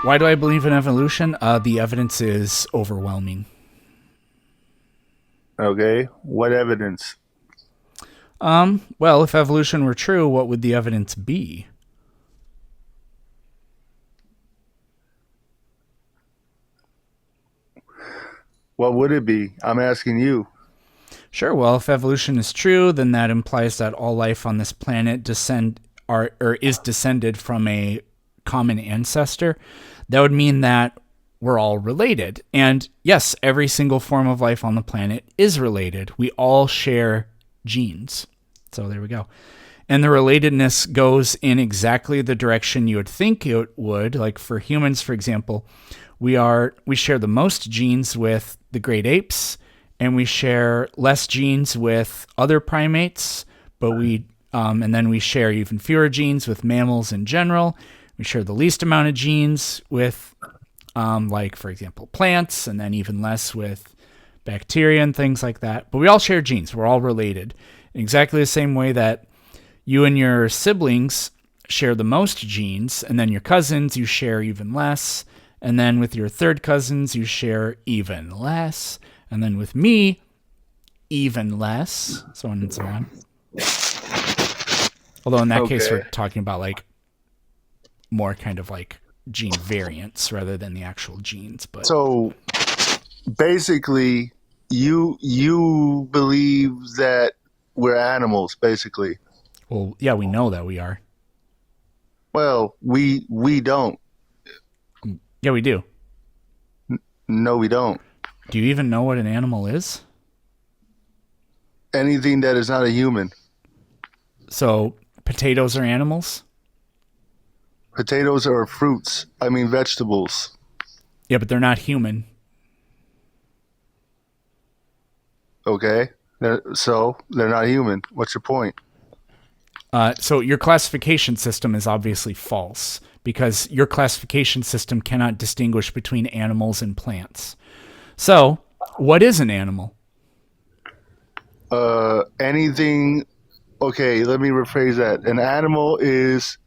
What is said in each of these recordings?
Why do I believe in evolution? The evidence is overwhelming. Okay. What evidence? Well, if evolution were true, what would the evidence be? What would it be? I'm asking you. Sure. Well, if evolution is true, then that implies that all life on this planet is descended from a common ancestor. That would mean that we're all related. And yes, every single form of life on the planet is related. We all share genes. So there we go. And the relatedness goes in exactly the direction you would think it would. Like for humans, for example, we share the most genes with the great apes, and we share less genes with other primates, but and then we share even fewer genes with mammals in general. We share the least amount of genes with, like for example, plants, and then even less with bacteria and things like that. But we all share genes. We're all related in exactly the same way that you and your siblings share the most genes, and then your cousins, you share even less. And then with your third cousins, you share even less. And then with me, even less, so on and so on. Although in that case, we're Okay. talking about like more kind of like gene variants rather than the actual genes. But So basically, you believe that we're animals, basically. well, yeah, we know that we are. Well, we don't. Yeah, we do. No, we don't. Do you even know what an animal is? Anything that is not a human. So potatoes are animals? Potatoes are fruits. I mean vegetables. Yeah, but they're not human. Okay. So they're not human. What's your point? So your classification system is obviously false because your classification system cannot distinguish between animals and plants. So, what is an animal? Anything. Okay, let me rephrase that. An animal is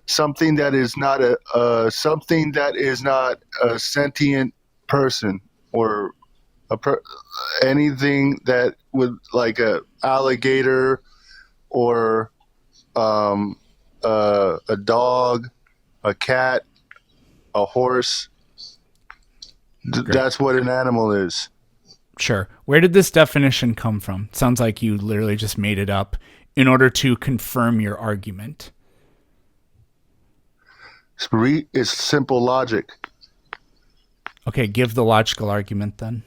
something that is not a sentient person or a per, anything that would like a alligator or a dog, a cat, a horse. Great. That's what an animal is. Sure. Where did this definition come from? Sounds like you literally just made it up in order to confirm your argument. It's simple logic. Okay, give the logical argument then.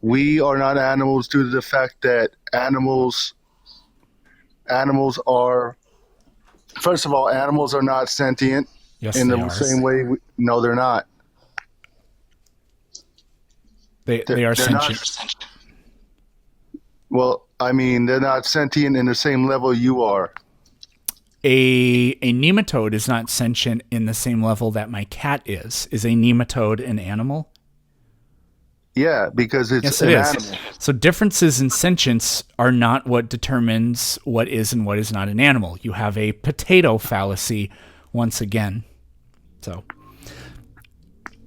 We are not animals due to the fact that animals are, first of all, animals are not sentient Yes, in they the are. same way. No, they're not. They are They're not. sentient. Well, I mean, they're not sentient in the same level you are. A nematode is not sentient in the same level that my cat is. Is a nematode an animal? Yeah, because it's Yes, it an is. animal. So differences in sentience are not what determines what is and what is not an animal. You have a potato fallacy once again. So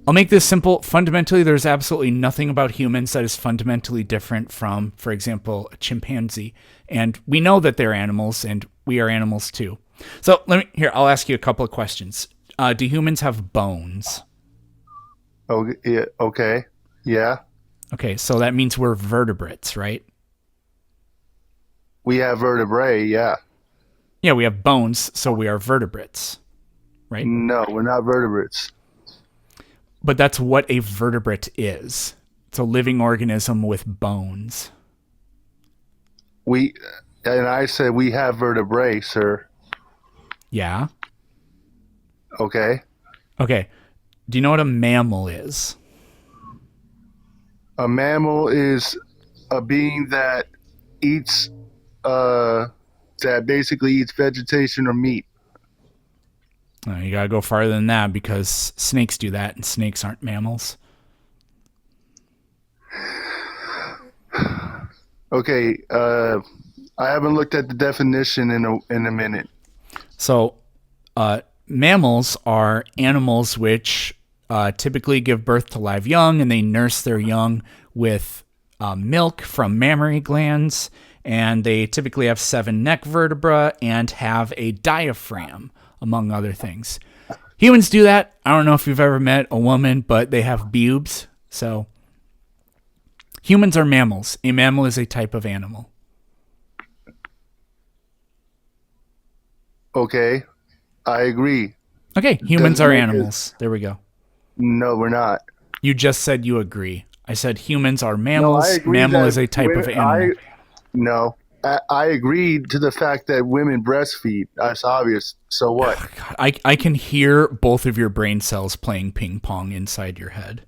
I'll make this simple. Fundamentally, there's absolutely nothing about humans that is fundamentally different from, for example, a chimpanzee. And we know that they're animals, and we are animals too. So I'll ask you a couple of questions. Do humans have bones? Okay, yeah, okay, yeah. Okay, so that means we're vertebrates, right? We have vertebrae, yeah. Yeah, we have bones, so we are vertebrates, right? No, we're not vertebrates. But that's what a vertebrate is. It's a living organism with bones. We and I said we have vertebrae, sir. Yeah? Okay. Okay. Do you know what a mammal is? A mammal is a being that eats uh that basically eats vegetation or meat. You gotta go farther than that because snakes do that, and snakes aren't mammals. Okay, I haven't looked at the definition in a minute. So, mammals are animals which typically give birth to live young, and they nurse their young with milk from mammary glands, and they typically have 7 neck vertebrae and have a diaphragm, among other things. Humans do that. I don't know if you've ever met a woman, but they have pubes. So humans are mammals. A mammal is a type of animal. Okay, I agree. Okay, humans Doesn't are make it. animals. There we go. No, we're not. You just said you agree. I said humans are No, I mammals. agree Mammal that is a type women. of animal. No, I agree to the fact that women breastfeed. That's obvious. So what? God, I can hear both of your brain cells playing ping pong inside your head.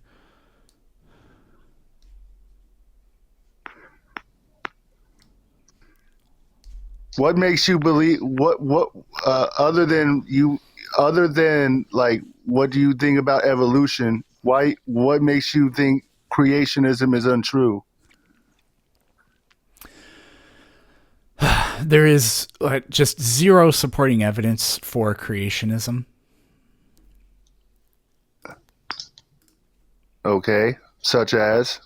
What makes you believe? What? Other than you, other than like, what do you think about evolution? Why? What makes you think creationism is untrue? There is just zero supporting evidence for creationism. Okay, such as.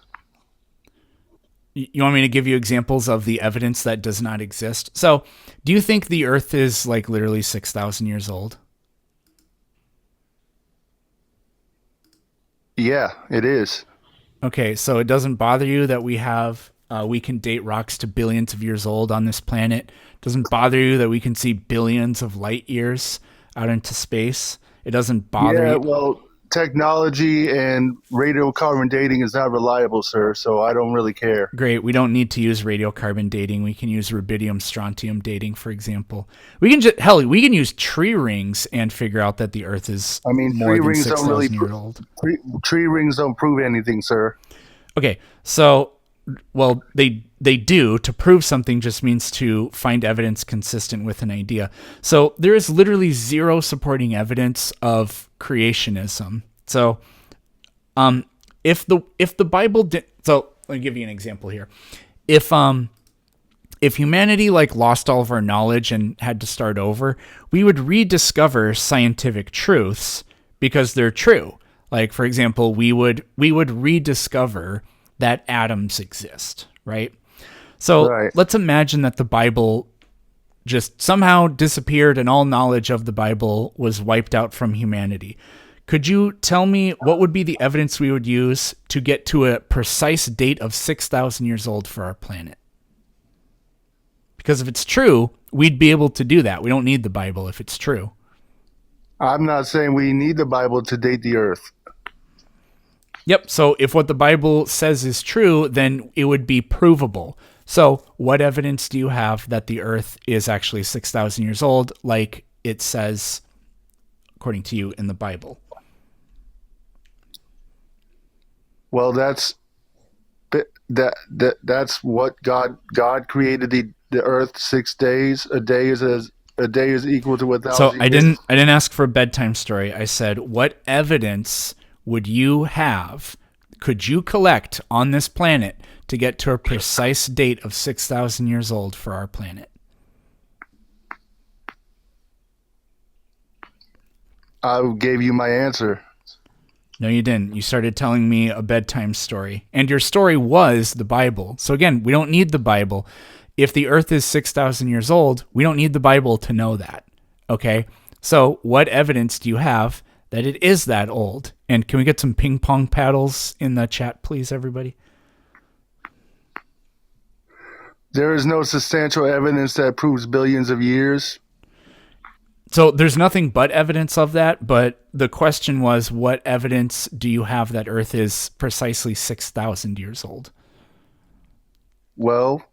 You want me to give you examples of the evidence that does not exist? So, do you think the Earth is like literally 6,000 years old? Yeah, it is. Okay, so it doesn't bother you that we can date rocks to billions of years old on this planet. It doesn't bother you that we can see billions of light years out into space. It doesn't bother Yeah, you. well, technology and radiocarbon dating is not reliable, sir. So I don't really care. Great. We don't need to use radiocarbon dating. We can use rubidium strontium dating, for example. We can just hell, we can use tree rings and figure out that the Earth is I mean, more tree than rings six don't really thousand years old. tree rings don't prove anything, sir. Okay, so well, they do. To prove something just means to find evidence consistent with an idea. So there is literally zero supporting evidence of creationism. So if the Bible did, so let me give you an example here. If humanity like lost all of our knowledge and had to start over, we would rediscover scientific truths because they're true. Like for example, we would rediscover that atoms exist, right? So Right. let's imagine that the Bible just somehow disappeared and all knowledge of the Bible was wiped out from humanity. Could you tell me what would be the evidence we would use to get to a precise date of 6,000 years old for our planet? Because if it's true, we'd be able to do that. We don't need the Bible if it's true. I'm not saying we need the Bible to date the Earth. Yep. So if what the Bible says is true, then it would be provable. So what evidence do you have that the Earth is actually 6,000 years old, like it says, according to you, in the Bible? Well, that's what God created the Earth 6 days. A day is equal to a So thousand I years. didn't ask for a bedtime story. I said, what evidence would you have? Could you collect on this planet to get to a precise date of 6,000 years old for our planet? I gave you my answer. No, you didn't. You started telling me a bedtime story. And your story was the Bible. So again, we don't need the Bible. If the earth is 6,000 years old, we don't need the Bible to know that. Okay? So what evidence do you have that it is that old? And can we get some ping pong paddles in the chat, please, everybody? There is no substantial evidence that proves billions of years. So there's nothing but evidence of that, but the question was, what evidence do you have that Earth is precisely 6,000 years old? Well,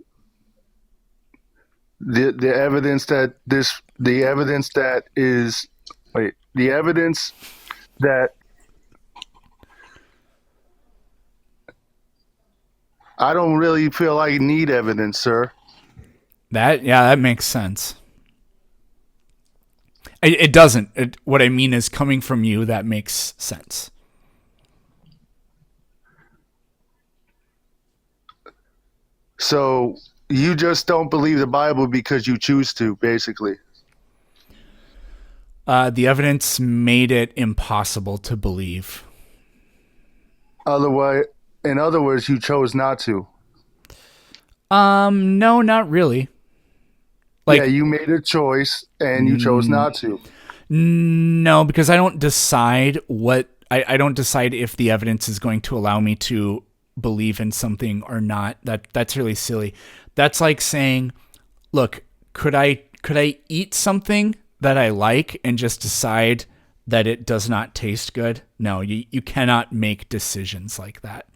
the evidence that this the evidence that is wait the evidence that I don't really feel like I need evidence, sir. That makes sense. It doesn't. What I mean is coming from you, that makes sense. So you just don't believe the Bible because you choose to, basically. The evidence made it impossible to believe. Otherwise, in other words, you chose not to. No, not really. Yeah, Like, you made a choice and you chose not to. no, because I don't decide I don't decide if the evidence is going to allow me to believe in something or not. That's really silly. That's like saying, look, could I eat something that I like and just decide that it does not taste good? No, you cannot make decisions like that.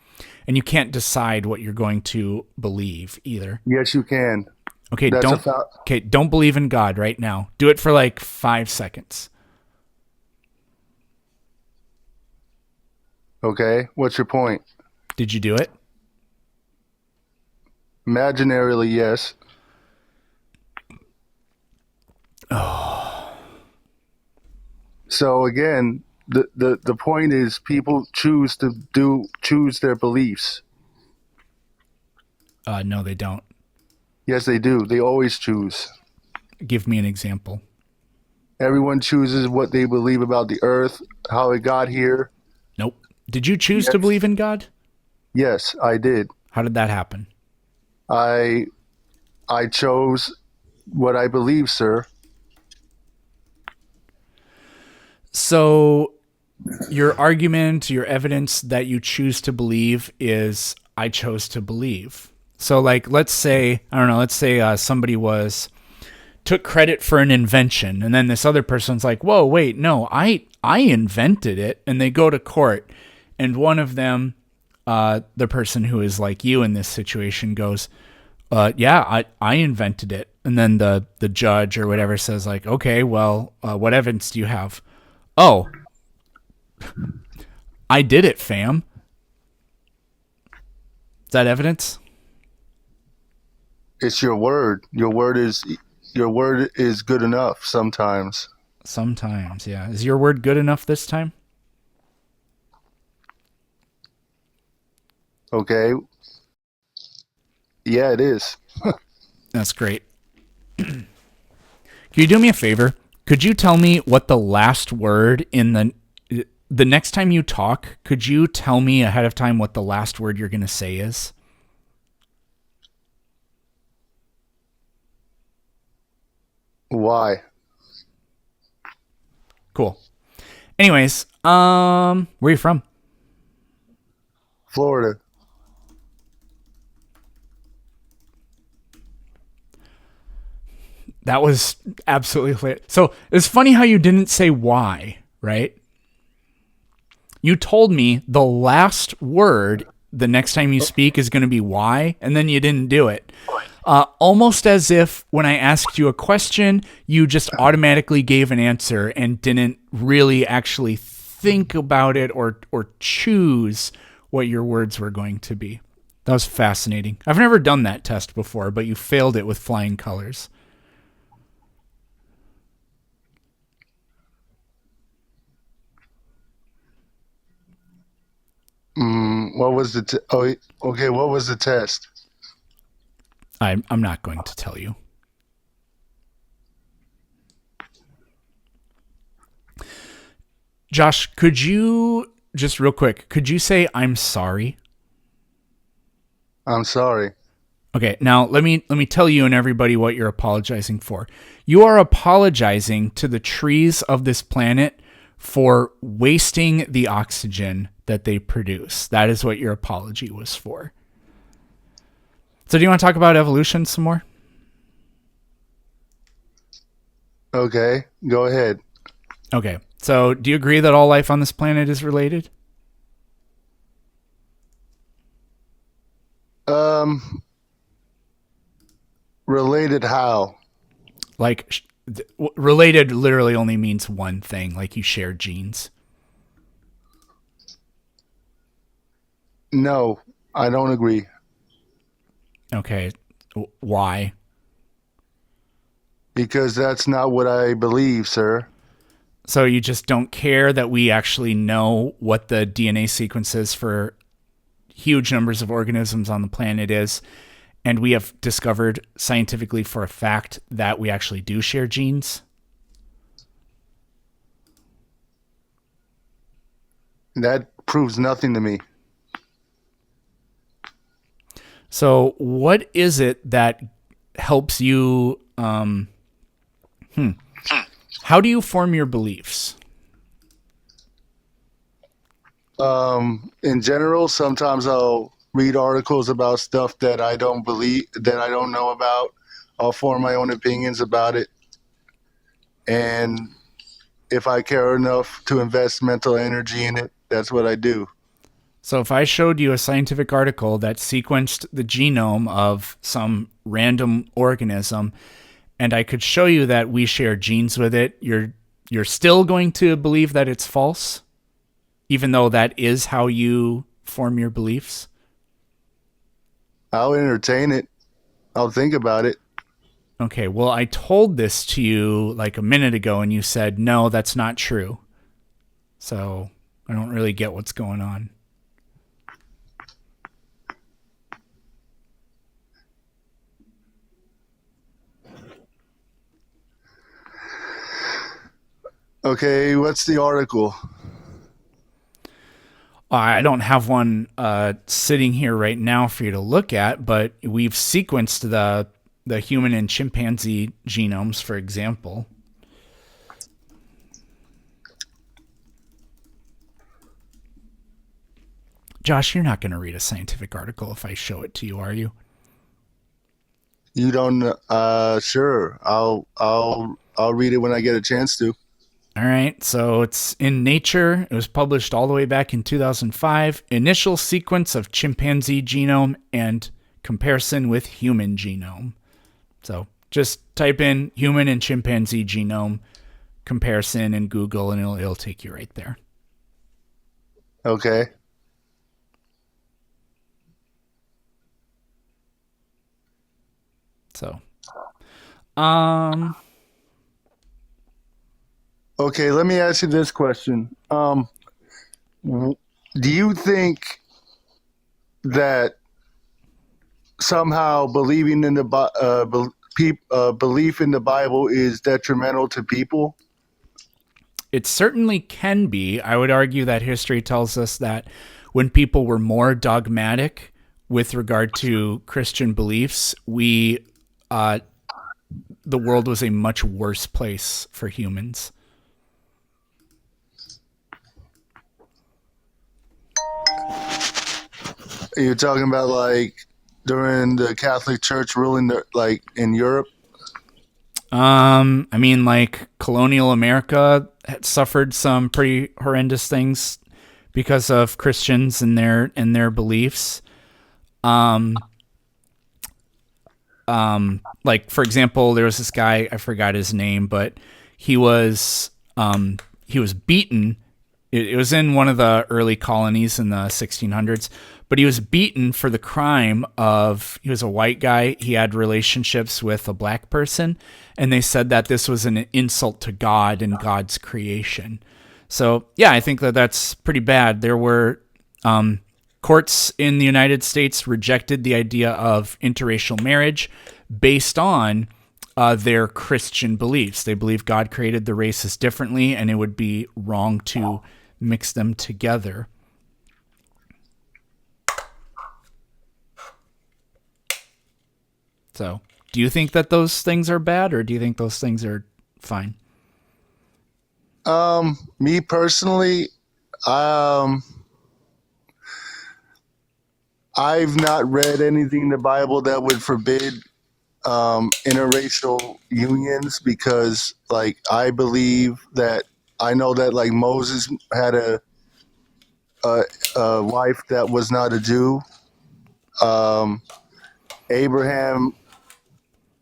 And you can't decide what you're going to believe either. Yes, you can. Okay, That's a don't fact. okay, don't believe in God right now. Do it for like 5 seconds. Okay, what's your point? Did you do it? Imaginarily, yes. So again, the point is people choose their beliefs. No, they don't. Yes, they do. They always choose. Give me an example. Everyone chooses what they believe about the earth, how it got here. Nope. Did you choose to Yes. believe in God? Yes, I did. How did that happen? I I chose what I believe, sir. So, your argument, your evidence that you choose to believe is I chose to believe. So, like, let's say, I don't know, let's say somebody took credit for an invention, and then this other person's like, whoa, wait, no, I invented it. And they go to court, and one of them, the person who is like you in this situation, goes, yeah, I invented it. And then the judge or whatever says, like, okay, well, what evidence do you have? Oh, I did it, fam. Is that evidence? It's your word. Your word is good enough sometimes. Sometimes, yeah. Is your word good enough this time? Okay? Yeah, it is. That's great. Can you do me a favor? Could you tell me what the last word in the next time you talk, could you tell me ahead of time what the last word you're going to say is? Why? Cool. Anyways, where are you from? Florida. That was absolutely hilarious. So it's funny how you didn't say why, right? You told me the last word the next time you speak is going to be why, and then you didn't do it. Almost as if when I asked you a question, you just automatically gave an answer and didn't really actually think about it or choose what your words were going to be. That was fascinating. I've never done that test before, but you failed it with flying colors. What was the? Oh, okay. What was the test? I'm not going to tell you. Josh, could you just real quick, could you say I'm sorry? I'm sorry. Okay, now let me tell you and everybody what you're apologizing for. You are apologizing to the trees of this planet for wasting the oxygen that they produce. That is what your apology was for. So do you want to talk about evolution some more? Okay, go ahead. Okay. So do you agree that all life on this planet is related? Um, Related how? Like related literally only means one thing, like you share genes. No, I don't agree. Okay. Why? Because that's not what I believe, sir. So you just don't care that we actually know what the DNA sequences for huge numbers of organisms on the planet is, and we have discovered scientifically for a fact that we actually do share genes? That proves nothing to me. So, what is it that helps you? How do you form your beliefs? In general, sometimes I'll read articles about stuff that I don't believe, that I don't know about. I'll form my own opinions about it. And if I care enough to invest mental energy in it, that's what I do. So, if I showed you a scientific article that sequenced the genome of some random organism, and I could show you that we share genes with it, you're still going to believe that it's false, even though that is how you form your beliefs. I'll entertain it. I'll think about it. Okay, well, I told this to you like a minute ago, and you said no, that's not true. So I don't really get what's going on. Okay, what's the article? I don't have one sitting here right now for you to look at, but we've sequenced the human and chimpanzee genomes, for example. Josh, you're not going to read a scientific article if I show it to you, are you? You don't. Sure. I'll read it when I get a chance to. All right, so it's in Nature. It was published all the way back in 2005. Initial sequence of chimpanzee genome and comparison with human genome. So just type in human and chimpanzee genome comparison in Google, and it'll take you right there. Okay. So, um, Okay. Let me ask you this question. Do you think that somehow believing in the belief in the Bible is detrimental to people? it certainly can be. I would argue that history tells us that when people were more dogmatic with regard to Christian beliefs, uh, the world was a much worse place for humans. You're talking about like during the Catholic Church ruling, like in Europe. I mean, like colonial America had suffered some pretty horrendous things because of Christians and their beliefs. Um, like for example, there was this guy, I forgot his name, but he was he was beaten. It was in one of the early colonies in the 1600s, but he was beaten for the crime of, he was a white guy. He had relationships with a black person, and they said that this was an insult to God and God's creation. So yeah, I think that that's pretty bad. There were courts in the United States rejected the idea of interracial marriage based on their Christian beliefs. They believe God created the races differently, and it would be wrong to mix them together. So, do you think that those things are bad, or do you think those things are fine? Me personally, um, I've not read anything in the Bible that would forbid interracial unions because, like, I believe that I know that like Moses had a wife that was not a Jew. Um, Abraham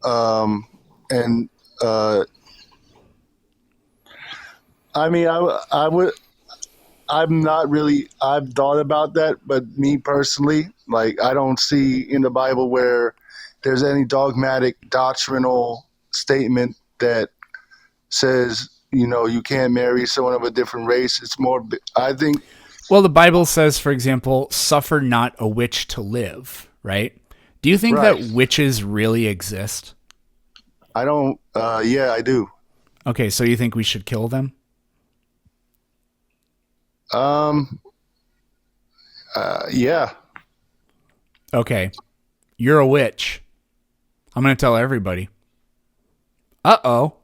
um, and I mean, I would. I'm not really. I've thought about that, but me personally, like, I don't see in the Bible where there's any dogmatic doctrinal statement that says you can't marry someone of a different race. It's more. I think. Well, the Bible says, for example, suffer not a witch to live, right? Do you think that Right. witches really exist? I don't. Yeah, I do. Okay, so you think we should kill them? Yeah. Okay. You're a witch. I'm going to tell everybody. Uh-oh.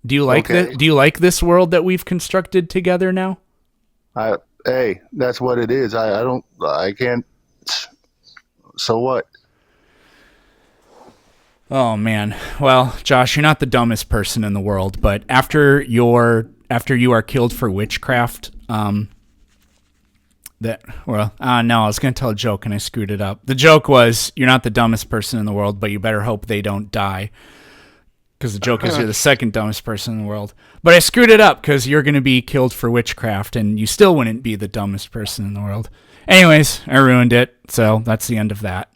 Okay. Do you like this world that we've constructed together now? I Hey, that's what it is. I don't. I can't. So what? Oh man. Well, Josh, you're not the dumbest person in the world, but after you are killed for witchcraft, no, I was going to tell a joke and I screwed it up. The joke was you're not the dumbest person in the world, but you better hope they don't die. Because the joke is you're the second dumbest person in the world. But I screwed it up because you're going to be killed for witchcraft and you still wouldn't be the dumbest person in the world. Anyways, I ruined it, so that's the end of that.